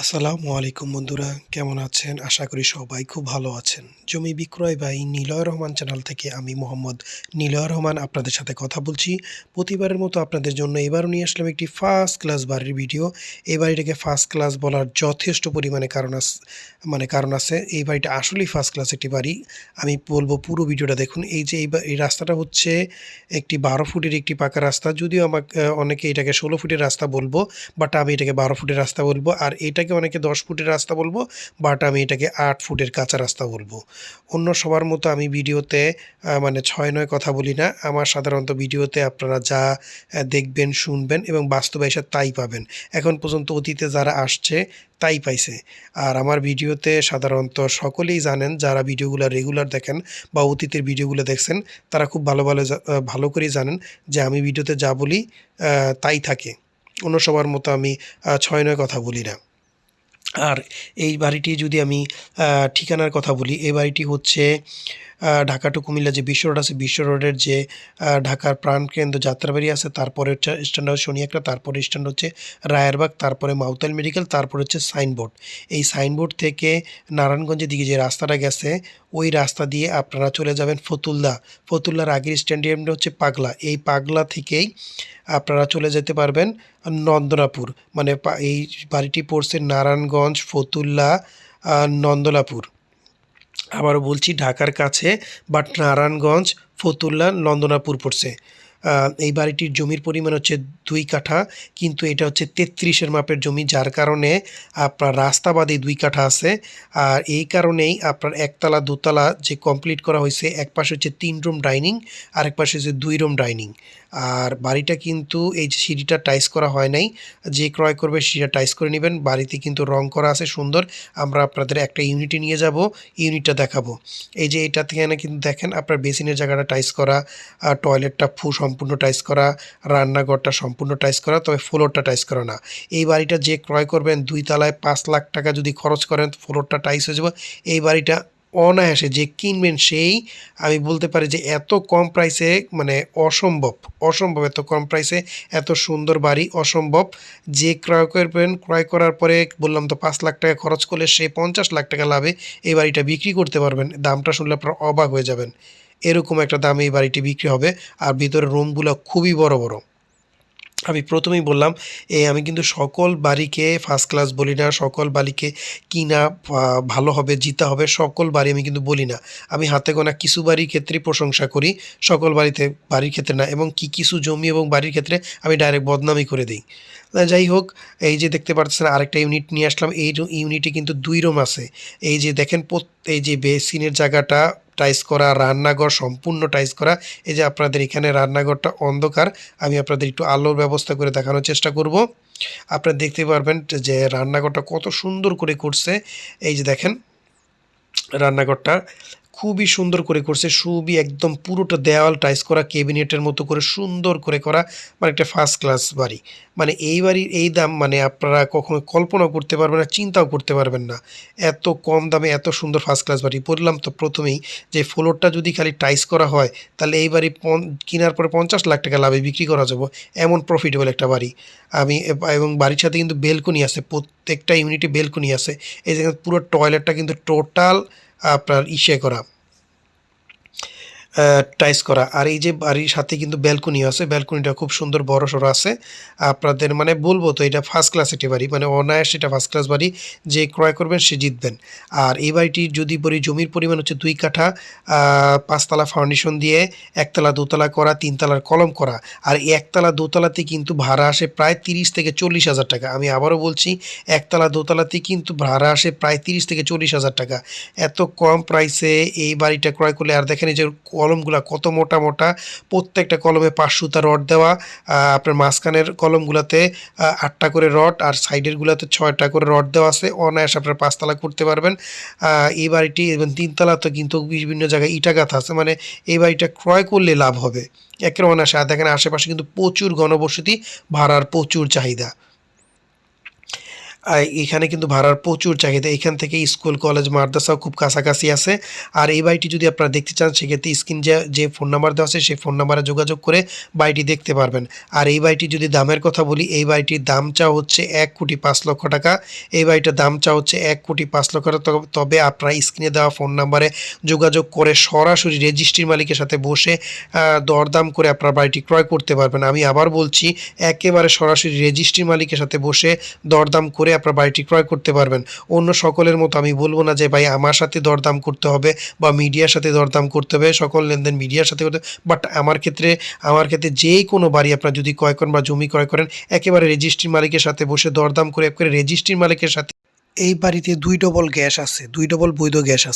আসসালামু আলাইকুম বন্ধুরা, কেমন আছেন? আশা করি সবাই খুব ভালো আছেন। জমি বিক্রয় বাই নিলয় রহমান চ্যানেল থেকে আমি মোহাম্মদ নিলয় রহমান আপনাদের সাথে কথা বলছি। প্রতিবারের মতো আপনাদের জন্য এবারও নিয়ে আসলাম একটি ফার্স্ট ক্লাস বাড়ির ভিডিও। এই বাড়িটাকে ফার্স্ট ক্লাস বলার যথেষ্ট পরিমাণে কারণ আছে। এই বাড়িটা আসলেই ফার্স্ট ক্লাস একটি বাড়ি। আমি বলবো পুরো ভিডিওটা দেখুন। এই যে এই রাস্তাটা হচ্ছে একটি ১২ ফুটের একটি পাকা রাস্তা। যদিও অনেকে এটাকে ১৬ ফুটের রাস্তা বলবো। বাট আমি এটাকে ১২ ফুটের রাস্তা বলবো। আর এটাকে অনেকে ১০ ফুটের রাস্তা বলবো। বাট আমি এটাকে ৮ ফুটের কাঁচা রাস্তা বলবো। অন্য সবার মতো আমি ভিডিওতে ৬-৯ কথা বলি না। আমার সাধারণত ভিডিওতে আপনারা যা দেখবেন, শুনবেন এবং বাস্তবে এসে তাই পাবেন। এখন পর্যন্ত অতীতে যারা আসছে তাই পাইছে। আর আমার ভিডিওতে সাধারণত সকলেই জানেন, যারা ভিডিওগুলো রেগুলার দেখেন বা অতীতের ভিডিওগুলো দেখছেন, তারা খুব ভালো করেই জানেন যে আমি ভিডিওতে যা বলি তাই থাকে। অন্য সবার মতো আমি ৬-৯ কথা বলি না। আর এই বাড়িটি যদি আমি ঠিকানার কথা বলি, এই বাড়িটি হচ্ছে ঢাকা টু কুমিল্লা যে বিশ্ব রোড আছে, বিশ্ব রোডের যে ঢাকার প্রাণকেন্দ্র যাত্রাবাড়ি আছে, তারপরে হচ্ছে স্ট্যান্ড হচ্ছে শনিয়াকড়া, তারপরে স্ট্যান্ড হচ্ছে রায়েরবাগ, তারপরে মাউতাল মেডিকেল, তারপরে হচ্ছে সাইনবোর্ড। এই সাইনবোর্ড থেকে নারায়ণগঞ্জের দিকে যে রাস্তাটা গেছে, ওই রাস্তা দিয়ে আপনারা চলে যাবেন ফতুল্লা। ফতুল্লার আগের স্ট্যাডিয়ামটা হচ্ছে পাগলা। এই পাগলা থেকেই আপনারা চলে যেতে পারবেন নন্দনাপুর। এই বাড়িটি পড়ছে নারায়ণগঞ্জ, ফতুল্লা, নন্দলাপুর। আবারও বলছি, ঢাকার কাছে, বাট নারায়ণগঞ্জ, ফতুল্লা, নন্দনাপুর পড়ছে। এই বাড়িটির জমির পরিমাণ হচ্ছে ২ কাঠা, কিন্তু এটা হচ্ছে ৩৩-এর মাপের জমি, যার কারণে আপনার রাস্তা বাদে ২ কাঠা আছে। আর এই কারণেই আপনার একতলা দোতলা যে কমপ্লিট করা হয়েছে, এক পাশে হচ্ছে ৩ রুম ডাইনিং, আরেক পাশে হচ্ছে ২ রুম ডাইনিং। আর বাড়িটা কিন্তু এই যে সিঁড়িটা টাইলস করা হয় নাই, যে ক্রয় করবে সিঁড়িটা টাইলস করে নেবেন। বাড়িতে কিন্তু রং করা আছে সুন্দর। আমরা আপনাদের একটা ইউনিটে নিয়ে যাব, ইউনিটটা দেখাবো। এই যে এটা থেকে কিন্তু দেখেন আপনার বেসিনের জায়গাটা টাইলস করা, টয়লেটটা সম্পূর্ণ টাইলস করা, রান্নাঘরটা সম্পূর্ণ টাইলস করা, তবে ফ্লোরটা টাইলস করা না। এই বাড়িটা যে ক্রয় করবেন, ২ তলায় ৫ লাখ টাকা যদি খরচ করেন, ফ্লোরটা টাইলস হয়ে যাবে। এই বাড়িটা অনায়াসে যে কিনবেন সেই, আমি বলতে পারি যে এত কম প্রাইসে, অসম্ভব এত কম প্রাইসে এত সুন্দর বাড়ি অসম্ভব। যে ক্রয় করবেন, ক্রয় করার পরে বললাম তো ৫ লাখ টাকা খরচ করলে সে ৫০ লাখ টাকা লাভে এই বাড়িটা বিক্রি করতে পারবেন। দামটা শুনলে আপনারা অবাক হয়ে যাবেন। এরকম একটা দামে এই বাড়িটি বিক্রি হবে। আর ভিতরের রুমগুলো খুবই বড় বড়। আমি প্রথমেই বললাম, আমি কিন্তু সকল বাড়িকে ফার্স্ট ক্লাস বলি না, সকল বাড়িকে কিনা ভালো হবে, জিতা হবে, সকল বাড়ি আমি কিন্তু বলি না। আমি হাতে গোনা কিছু বাড়ির ক্ষেত্রেই প্রশংসা করি, সকল বাড়ির ক্ষেত্রে না। এবং কিছু জমি এবং বাড়ির ক্ষেত্রে আমি ডাইরেক্ট বদনামই করে দিই। যাই হোক, এই যে দেখতে পাচ্ছেন আরেকটা ইউনিট নিয়ে আসলাম। এই ইউনিটে কিন্তু ২ রুম আছে। এই যে দেখেন, এই যে বেসিনের জায়গাটা টাইলস করা, রান্নাঘর সম্পূর্ণ টাইলস করা। এই যে আপনাদের এখানে রান্নাঘরটা অন্ধকার, আমি আপনাদের একটু আলোর ব্যবস্থা করে দেখানোর চেষ্টা করব। আপনারা দেখতে পারবেন যে রান্নাঘরটা কত সুন্দর করে করছে। এই যে দেখেন, রান্নাঘরটা খুবই সুন্দর করে করছে। একদম পুরোটা দেওয়াল টাইলস করা, ক্যাবিনেটের মতো করে সুন্দর করে করা। একটা ফার্স্ট ক্লাস বাড়ি। এই বাড়ির এই দাম আপনারা কখনো কল্পনাও করতে পারবেন না, চিন্তাও করতে পারবেন না। এত কম দামে এত সুন্দর ফার্স্ট ক্লাস বাড়ি। বললাম তো প্রথমেই যে ফ্লোরটা যদি খালি টাইলস করা হয়, তাহলে এই বাড়ি কেনার পরে ৫০ লাখ টাকা লাভে বিক্রি করা যাবে, এমন প্রফিটেবল একটা বাড়ি। এবং বাড়ির সাথে কিন্তু বেলকনি আছে, প্রত্যেকটা ইউনিটে বেলকনি আছে। এই যে পুরো টয়লেটটা কিন্তু টোটাল আপনার করা, টাইলস করা। আর এই যে বাড়ির সাথে কিন্তু ব্যালকনিও আছে, ব্যালকনিটা খুব সুন্দর বড়সড় আছে। আপনাদের বলবো তো এটা ফার্স্ট ক্লাস একটি বাড়ি, অনায়াসে এটা ফার্স্ট ক্লাস বাড়ি। যে ক্রয় করবেন সে জিতবেন। আর এই বাড়িটির যদি বলি, জমির পরিমাণ হচ্ছে ২ কাঠা, ৫ তলা ফাউন্ডেশন দিয়ে, একতলা দোতলা করা, ৩ তলার কলম করা। আর এই একতলা দোতলাতে কিন্তু ভাড়া আসে প্রায় ৩০ থেকে ৪০ হাজার টাকা। আমি আবারও বলছি, একতলা দোতলাতে কিন্তু ভাড়া আসে প্রায় ৩০ থেকে ৪০ হাজার টাকা। এত কম প্রাইসে এই বাড়িটা ক্রয় করলে, আর দেখেন এই যে কলমগুলা কত মোটা মোটা, প্রত্যেকটা কলমে ৫ সুতা রড দেওয়া। আপনার মাঝখানের কলমগুলাতে ৮টা করে রড, আর সাইডের গুলাতে ৬টা করে রড দেওয়া আছে। অনায়াসে আপনার ৫ তলা করতে পারবেন। এই বাড়িটি এবং ৩ তলাতে কিন্তু বিভিন্ন জায়গায় ইটা গাঁথা আছে। এই বাড়িটা ক্রয় করলে লাভ হবে একেবারে অনায়াসে। আর দেখেন আশেপাশে কিন্তু প্রচুর ঘনবসতি, ভাড়ার প্রচুর চাহিদা। এখানে কিন্তু ভাড়ার প্রচুর চাহিদা। এখান থেকে স্কুল, কলেজ, মাদ্রাসাও খুব কাছাকাছি আছে। আর এই বাড়িটি যদি আপনারা দেখতে চান সেক্ষেত্রে স্ক্রিন যে ফোন নাম্বার দেওয়া আছে সেই ফোন নাম্বারে যোগাযোগ করে বাড়িটি দেখতে পারবেন। আর এই বাড়িটির যদি দামের কথা বলি, এই বাড়িটির দাম চাওয়া হচ্ছে ১,৫,০০,০০০ টাকা। এই বাড়িটার দাম চাওয়া হচ্ছে ১,৫,০০,০০০ টাকা। তবে আপনারা স্ক্রিনে দেওয়া ফোন নাম্বারে যোগাযোগ করে সরাসরি রেজিস্ট্রির মালিকের সাথে বসে দরদাম করে আপনারা বাড়িটি ক্রয় করতে পারবেন। আমি আবার বলছি, একেবারে সরাসরি রেজিস্ট্রির মালিকের সাথে বসে দরদাম করে আপনার বাড়িটি ক্রয় করতে পারবেন। অন্য সকলের মতো আমি বলব না যে ভাই আমার সাথে দরদাম করতে হবে বা মিডিয়ার সাথে দরদাম করতে হবে, সকল লেনদেন মিডিয়ার সাথে করতে, বাট আমার ক্ষেত্রে যে কোনো বাড়ি আপনারা যদি ক্রয় করেন বা জমি ক্রয় করেন, একেবারে রেজিস্ট্রির মালিকের সাথে বসে দরদাম করে একেবারে রেজিস্ট্রির মালিকের সাথে। এই বাড়িতে ২ ডবল গ্যাস আছে, ২ ডবল বৈধ গ্যাস আছে।